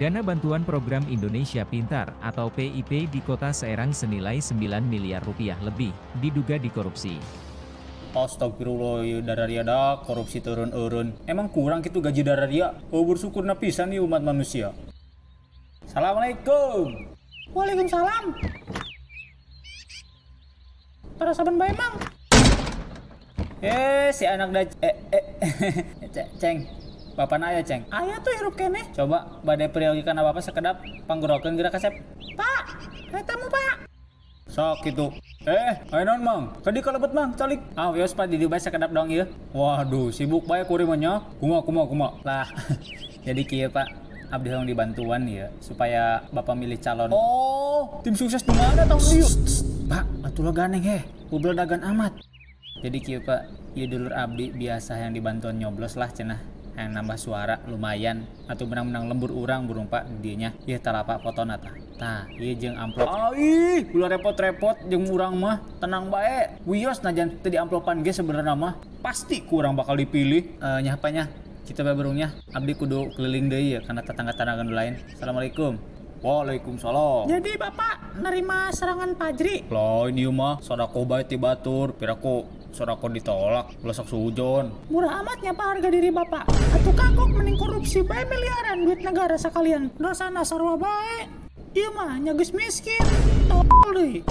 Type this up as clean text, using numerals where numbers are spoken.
Dana Bantuan Program Indonesia Pintar atau PIP di Kota Serang senilai 9 miliar rupiah lebih, diduga dikorupsi. Astagfirullah, ya dararia dah korupsi turun-urun. Emang kurang gitu gaji dararia? Oh bersyukur napisan nih umat manusia. Assalamualaikum. Waalaikumsalam. Para saban bae mang. Si anak dah Ceng. Bapak naya Ceng. Aya tuh hirup kene. Coba badai priyogikan apa sekedap panggorokeun geura kasep. Pak, eta mu Pak. Sok gitu. Ayo non mang. Kadi kalebet mang calik. Wios Pak di dieu bae sakedap dong ieu. Waduh, sibuk bae kuring nya. Kumaha. Lah. Jadi kieu Pak. Abdi yang dibantuan ya supaya Bapak milih calon. Oh, tim sukses di mana tahun ieu? Pak, atulah ganeng Ubel dagan amat. Jadi kieu Pak, ieu dulur abdi biasa yang dibantuan nyoblos lah cenah. Yang nambah suara lumayan atau menang-menang lembur urang burung Pak dieu nya. Ieu talapak fotona tah. Tah, ieu jeung amplop. Ulah repot-repot jeung urang mah tenang bae. Wios najan teu di amplopan ge sebenarnya mah pasti kurang bakal dipilih. Nyapanya kita berungnya abdi kudu keliling deui ya karena tetangga-tetangga lain. Assalamualaikum. Waalaikumsalam. Jadi Bapak nerima serangan Pajri? Lah ini mah sodako bae ti batur, piraku sodako ditolak, lesak sujon. Murah amatnya Pak harga diri Bapak. Atuh kagok mending korupsi bae miliaran duit negara sekalian. Dosana sarua bae. Ieu mah nya geus miskin. Tol deui.